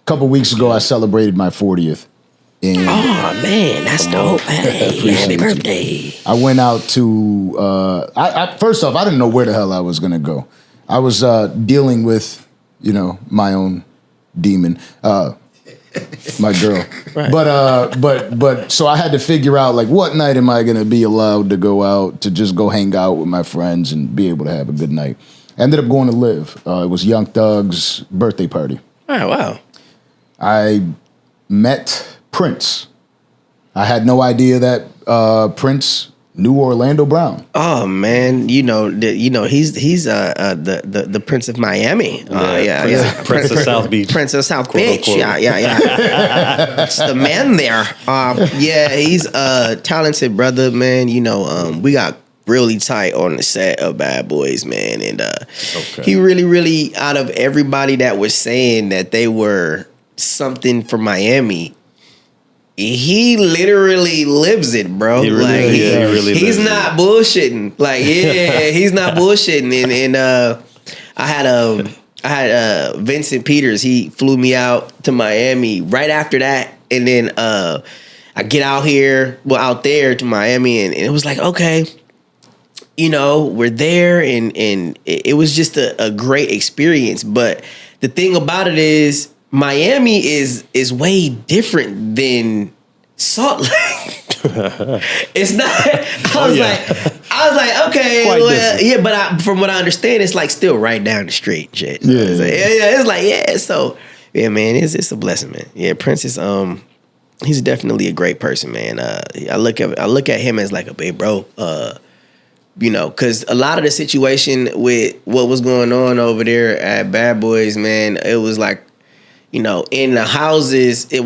couple weeks ago, I celebrated my 40th. And oh man, that's dope. Hey, happy birthday. I went out to, first off, I didn't know where the hell I was going to go. I was dealing with, my own demon, my girl. Right. But so I had to figure out, like, what night am I going to be allowed to go out to just go hang out with my friends and be able to have a good night. I ended up going to Live. It was Young Thug's birthday party. Oh, wow. I met Prince. I had no idea that Prince knew Orlando Brown. Oh man, he's the Prince of Miami. Prince of South Beach. Prince of South Beach. Yeah. It's the man there. He's a talented brother, man. We got really tight on the set of Bad Boys, man, and he really out of everybody that was saying that they were something for Miami, he literally lives it, bro. He really he's not bullshitting. Like, he's not bullshitting. And I had Vincent Peters. He flew me out to Miami right after that, and then I get out there to Miami, and it was like, okay, we're there, and it was just a great experience. But the thing about it is, Miami is way different than Salt Lake. It's not. I was like, okay, but from what I understand, it's like still right down the street, and shit. It's like, so yeah, man, it's a blessing, man. Yeah, Prince is he's definitely a great person, man. I look at him as like a big bro. Because a lot of the situation with what was going on over there at Bad Boys, man, it was like, in the houses that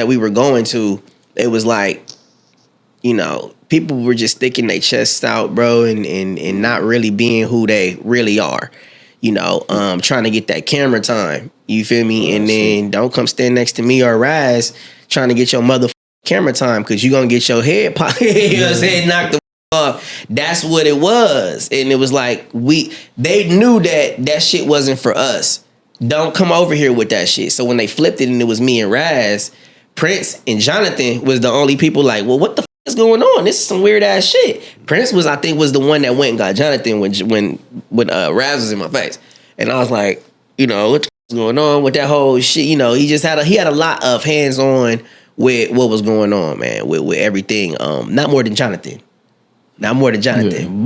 we were going to, it was like, people were just sticking their chests out, bro, and not really being who they really are, trying to get that camera time. You feel me? And then don't come stand next to me or Raz trying to get your motherfucking camera time, because you're going to get your head knocked the off. That's what it was. And it was like, they knew that shit wasn't for us. Don't come over here with that shit. So when they flipped it and it was me and Raz, Prince and Jonathan was the only people like, well, what the is going on? This is some weird ass shit. Prince was the one that went and got Jonathan when Raz was in my face. And I was like, what the is going on with that whole shit? He had a lot of hands on with what was going on, man, with everything. Not more than Jonathan,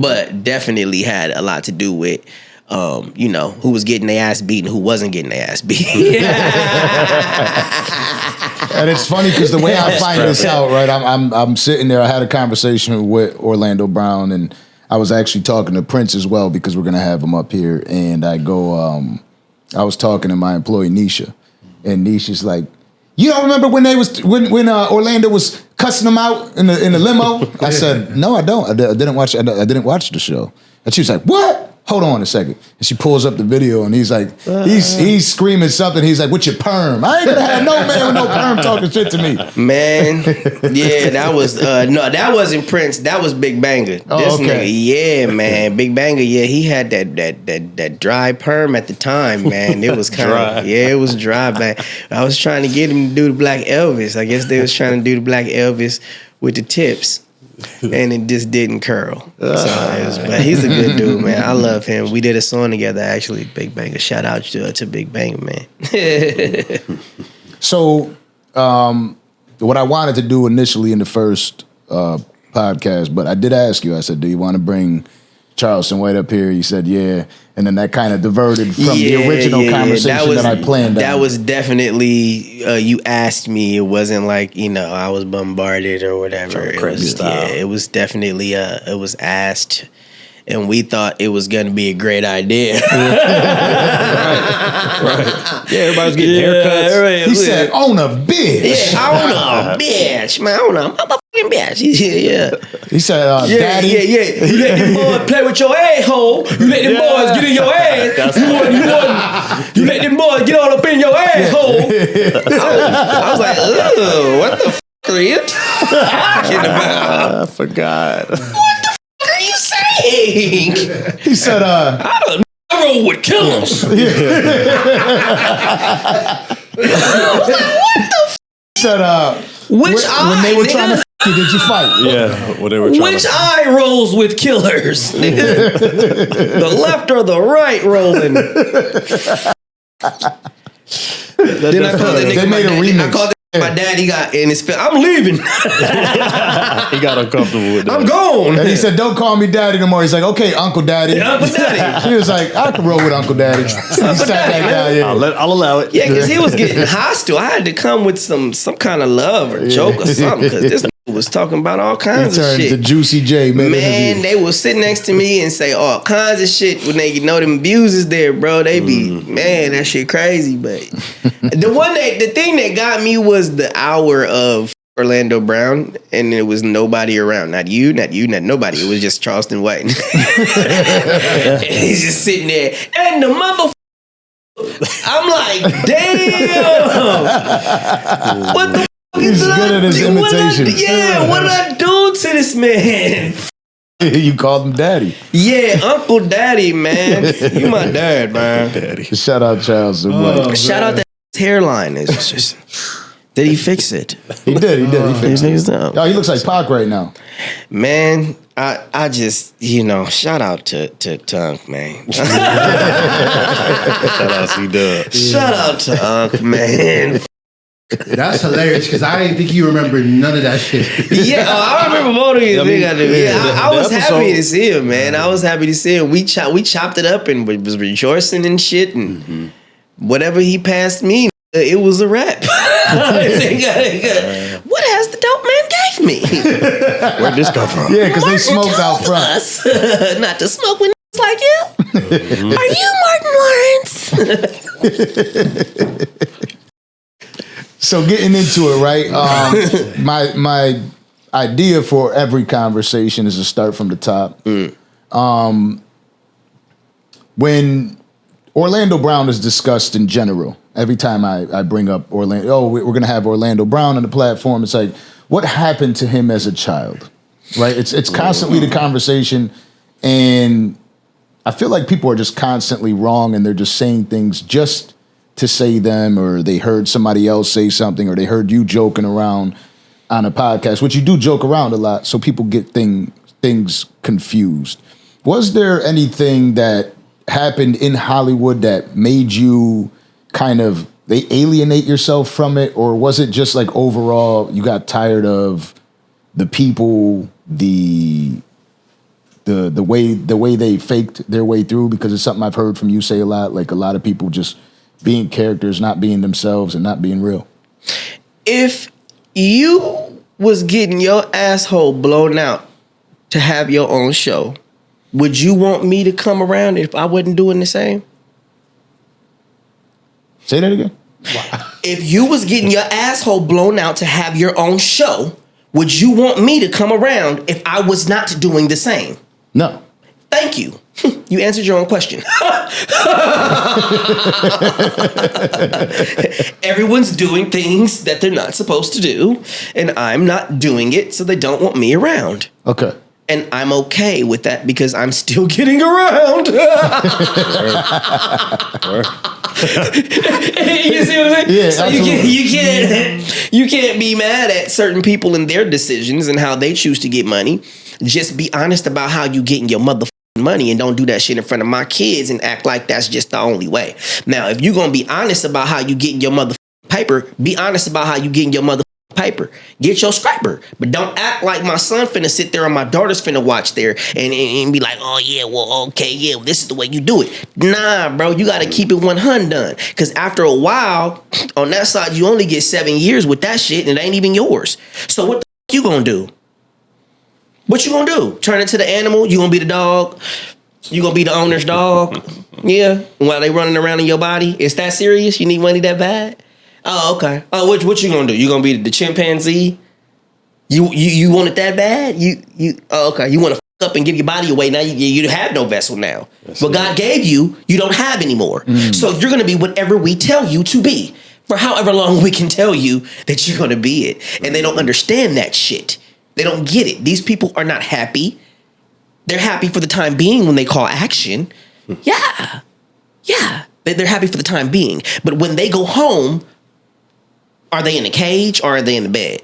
but definitely had a lot to do with who was getting their ass beat and who wasn't getting their ass beat. And it's funny because the way I find this out, right? I'm sitting there. I had a conversation with Orlando Brown, and I was actually talking to Prince as well, because we're gonna have him up here. And I go, I was talking to my employee Nisha, and Nisha's like, "You don't remember when Orlando was cussing them out in the limo?" I said, "No, I don't. I didn't watch. I didn't watch the show." And she was like, "What? Hold on a second." And she pulls up the video, and he's like, he's screaming something. He's like, "With your perm? I ain't gonna have no man with no perm talking shit to me." Man, yeah, that was no, that wasn't Prince. That was Big Banger. This nigga, yeah, man, Big Banger. Yeah, he had that dry perm at the time, man. It was kind of it was dry, man. I was trying to get him to do the Black Elvis. I guess they was trying to do the Black Elvis with the tips. And it just didn't curl. But he's a good dude, man. I love him. We did a song together, actually, Big Banger. Shout out to Big Banger, man. So, what I wanted to do initially in the first podcast, but I did ask you, I said, do you want to bring Charleston White up here? You said, yeah. And then that kind of diverted from the original conversation that I planned. That was definitely, you asked me. It wasn't like, I was bombarded or whatever. It was definitely, it was asked. And we thought it was going to be a great idea. Right. Yeah, everybody's getting haircuts. He said, "Own a bitch." Yeah, own a bitch, man. Own a motherfucking bitch. Yeah. He said, "Daddy." Yeah. You let them boys play with your asshole. You let them boys get in your ass. You let them boys get all up in your asshole. I was like, ugh, what the fuck are you talking about? I forgot. What the fuck are you saying? He said, I don't know. I roll with killers. Said, Which when they were trying to you, did you fight? Yeah, when they were trying Which eye rolls with killers? Nigga? The left or the right rolling? Then I called that nigga They made a remix. I called that my daddy got in his film. I'm leaving. He got uncomfortable with that. I'm gone. And he said, "Don't call me daddy no more." He's like, "Okay, Uncle Daddy." Yeah, Uncle Daddy. He was like, "I can roll with Uncle Daddy." He sat back down, yeah. I'll allow it. Yeah, because he was getting hostile. I had to come with some kind of love or joke or something because this nigga was talking about all kinds He of turned shit. to Juicy J, man. They will sit next to me and say all kinds of shit when they know them abusers there, bro. They be man, that shit crazy. But the thing that got me was the hour of Orlando Brown, and there was nobody around. Not nobody. It was just Charleston White. And he's just sitting there, and the mother. I'm like, damn. What the fuck He's good at his imitation. What did I do to this man? You called him Daddy. Yeah, Uncle Daddy, man. You my dad, man. Daddy. Shout out Charleston White. Shout out that hairline. It's just. Did he fix it? He did. He fixed it. it. Oh, he looks like Pac right now. Man, I just, shout out to Tunk, man. Shout out C-Dub. Shout out to Unk, man. That's hilarious because I didn't think you remember none of that shit. Yeah, I remember both of you. I was the happy to episode- see him, man. I was happy to see him. We chopped it up and was rejoicing and shit. And whatever he passed me, it was a wrap. What has the dope man gave me? Where'd this come from? Yeah, because they smoked out Told front. us not to smoke with like you. Are you Martin Lawrence? So getting into it, right? My idea for every conversation is to start from the top. When Orlando Brown is discussed in general, every time I bring up Orlando, we're going to have Orlando Brown on the platform. It's like, what happened to him as a child, right? It's constantly the conversation, and I feel like people are just constantly wrong, and they're just saying things just to say them, or they heard somebody else say something, or they heard you joking around on a podcast, which you do joke around a lot, so people get things confused. Was there anything that happened in Hollywood that made you kind of alienate yourself from it, or was it just like overall you got tired of the people, the way they faked their way through? Because it's something I've heard from you say a lot, like a lot of people just being characters, not being themselves, and not being real. If you was getting your asshole blown out to have your own show, would you want me to come around if I wasn't doing the same? Say that again. If you was getting your asshole blown out to have your own show, would you want me to come around if I was not doing the same? No. Thank you. You answered your own question. Everyone's doing things that they're not supposed to do, and I'm not doing it, so they don't want me around. Okay. And I'm okay with that because I'm still getting around. You see what I'm saying? Yeah, so you can't be mad at certain people and their decisions and how they choose to get money. Just be honest about how you getting your motherfucking money, and don't do that shit in front of my kids and act like that's just the only way. Now, if you're gonna be honest about how you getting your motherfucking paper, be honest about how you getting your motherfucking paper. Get your scraper, but don't act like my son finna sit there and my daughter's finna watch there and be like, oh yeah, well, okay, yeah, this is the way you do it. Nah, bro, you gotta keep it 100 done. Cause after a while, on that side, you only get 7 years with that shit and it ain't even yours. So what the fuck you gonna do? What you gonna do? Turn into the animal? You gonna be the dog? You gonna be the owner's dog? Yeah, while they running around in your body? It's that serious? You need money that bad? Oh, okay. Oh, what you gonna do? You gonna be the chimpanzee? You want it that bad? Oh, okay. You want to fuck up and give your body away? Now you have no vessel now. What God gave you, you don't have anymore. So you're gonna be whatever we tell you to be for however long we can tell you that you're gonna be it. And they don't understand that shit. They don't get it. These people are not happy. They're happy for the time being when they call action. Yeah. They're happy for the time being. But when they go home, are they in a cage or are they in the bed?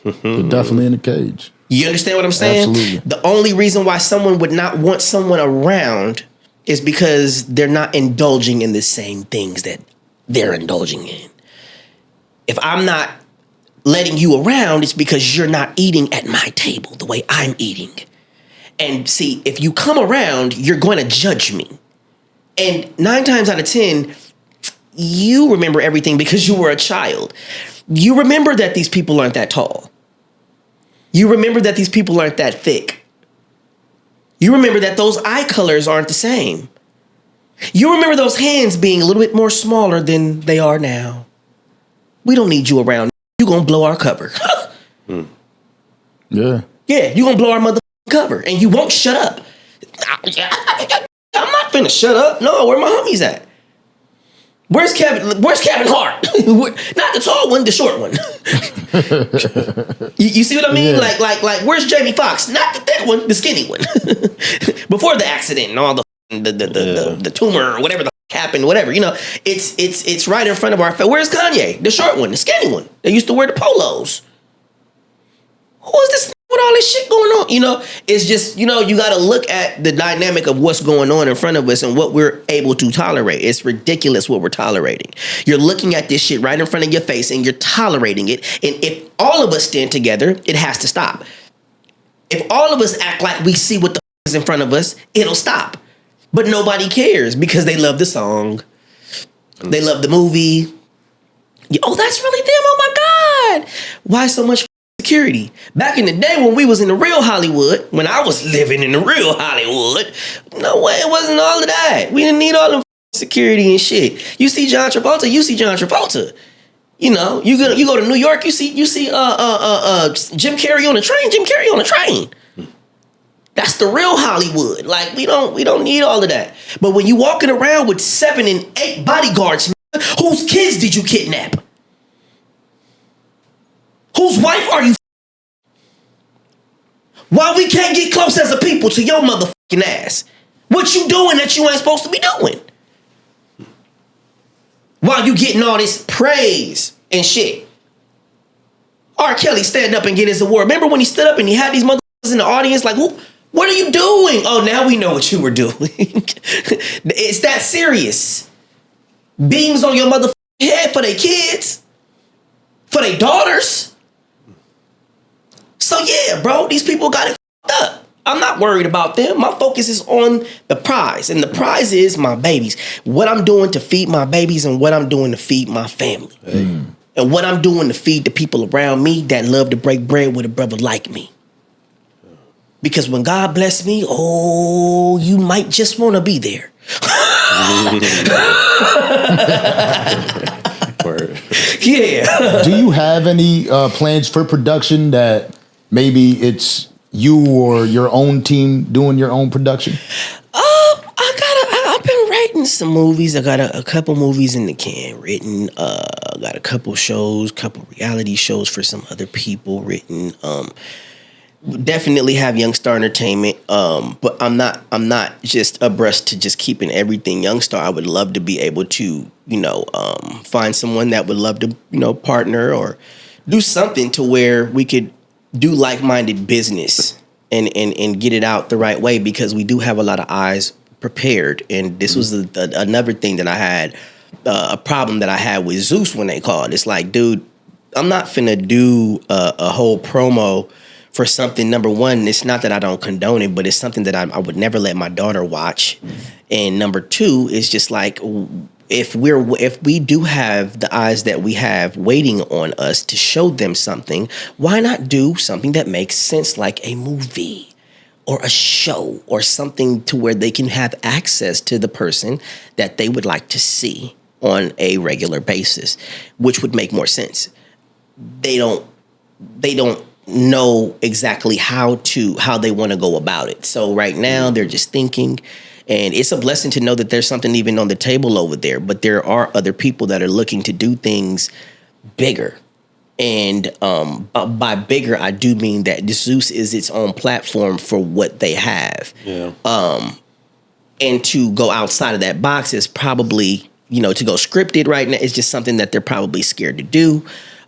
They're definitely in a cage. You understand what I'm saying? Absolutely. The only reason why someone would not want someone around is because they're not indulging in the same things that they're indulging in. If I'm not letting you around, it's because you're not eating at my table the way I'm eating. And see, if you come around, you're going to judge me. And 9 times out of 10, you remember everything because you were a child. You remember that these people aren't that tall. You remember that these people aren't that thick. You remember that those eye colors aren't the same. You remember those hands being a little bit more smaller than they are now. We don't need you around. You're going to blow our cover. Yeah. Yeah, you're going to blow our motherfucking cover. And you won't shut up. I'm not finna shut up. No, where my homies at? Where's Kevin Hart? Not the tall one, the short one. you see what I mean? Yeah. Like, where's Jamie Foxx? Not the thick one, the skinny one. Before the accident and all the tumor or whatever the happened, whatever. You know, it's right in front of our face. Where's Kanye? The short one, the skinny one. They used to wear the polos. Who is this with all this shit going on? You know, it's just, you know, you got to look at the dynamic of what's going on in front of us and what we're able to tolerate. It's ridiculous what we're tolerating. You're looking at this shit right in front of your face and you're tolerating it. And if all of us stand together, it has to stop. If all of us act like we see what the is in front of us, it'll stop. But nobody cares because they love the song. They love the movie. Oh, that's really them. Oh my God. Why so much security? Back in the day when we was in the real Hollywood, when I was living in the real Hollywood, no way, it wasn't all of that. We didn't need all them security and shit. You see John Travolta, you see John Travolta. You know, you go to New York, you see Jim Carrey on the train, Jim Carrey on the train. That's the real Hollywood. Like, we don't need all of that. But when you walking around with 7 and 8 bodyguards, whose kids did you kidnap? Whose wife are you? Why we can't get close as a people to your motherfucking ass? What you doing that you ain't supposed to be doing? While you getting all this praise and shit. R. Kelly stand up and get his award. Remember when he stood up and he had these motherfuckers in the audience like, what are you doing? Oh, now we know what you were doing. It's that serious. Beams on your motherfucking head for their kids. For their daughters. So yeah, bro, these people got it fucked up. I'm not worried about them. My focus is on the prize. And the prize is my babies. What I'm doing to feed my babies and what I'm doing to feed my family. And what I'm doing to feed the people around me that love to break bread with a brother like me. Because when God bless me, oh, you might just want to be there. Yeah. Do you have any plans for production that maybe it's you or your own team doing your own production? I've been writing some movies. I got a couple movies in the can written. Got a couple shows, couple reality shows for some other people written. Definitely have Youngstar Entertainment, but I'm not just abreast to just keeping everything Youngstar. I would love to be able to, find someone that would love to, partner or do something to where we could do like-minded business and get it out the right way, because we do have a lot of eyes prepared. And this was another thing that I had, a problem that I had with Zeus when they called. It's like, dude, I'm not finna do a whole promo for something. Number one, it's not that I don't condone it, but it's something that I would never let my daughter watch. And number two, it's just like, if we do have the eyes that we have waiting on us to show them something, why not do something that makes sense, like a movie or a show or something to where they can have access to the person that they would like to see on a regular basis, which would make more sense. They don't know exactly how they want to go about it. So right now they're just thinking, and it's a blessing to know that there's something even on the table over there, but there are other people that are looking to do things bigger. And by bigger, I do mean that Zeus is its own platform for what they have. Yeah. And to go outside of that box is probably, to go scripted right now is just something that they're probably scared to do.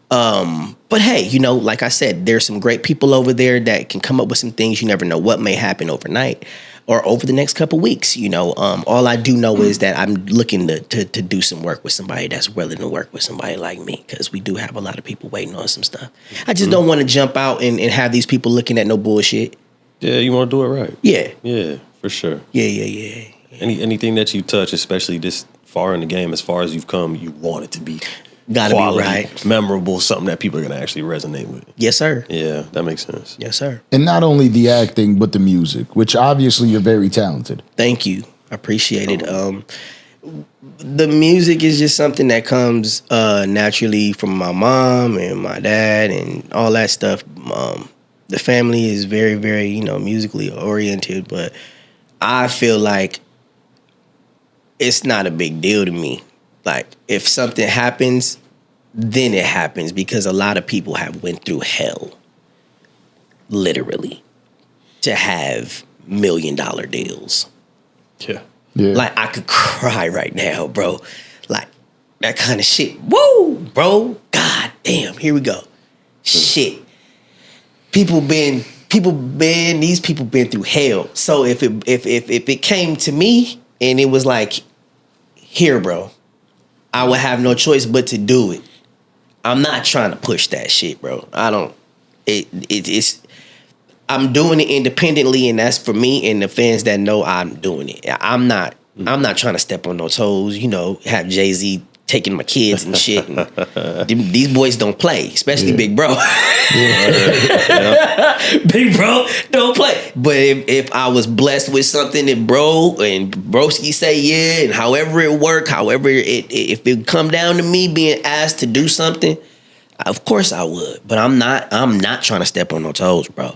But hey, like I said, there's some great people over there that can come up with some things. You never know what may happen overnight or over the next couple weeks. All I do know is that I'm looking to do some work with somebody that's willing to work with somebody like me, because we do have a lot of people waiting on some stuff. I just don't want to jump out and have these people looking at no bullshit. Yeah, you want to do it right. Yeah. Yeah, for sure. Yeah. Anything that you touch, especially this far in the game, as far as you've come, you want it to be Gotta quality, be right. memorable, something that people are going to actually resonate with. Yes, sir. Yeah, that makes sense. Yes, sir. And not only the acting, but the music, which obviously you're very talented. Thank you. I appreciate it. The music is just something that comes naturally from my mom and my dad and all that stuff. The family is very, very, musically oriented, but I feel like it's not a big deal to me. Like, if something happens, then it happens, because a lot of people have went through hell, literally, to have $1 million deals. Yeah. Like, I could cry right now, bro. Like, that kind of shit. Whoa, bro. God damn. Here we go. Shit. These people been through hell. So if it came to me and it was like, here, bro, I would have no choice but to do it. I'm not trying to push that shit, bro. I'm doing it independently, and that's for me and the fans that know I'm doing it. I'm not trying to step on no toes, have Jay-Z taking my kids and shit. And these boys don't play, especially Big Bro. Big Bro don't play. But if I was blessed with something that Bro and Broski say yeah, and however it work, if it come down to me being asked to do something, of course I would. But I'm not trying to step on no toes, bro.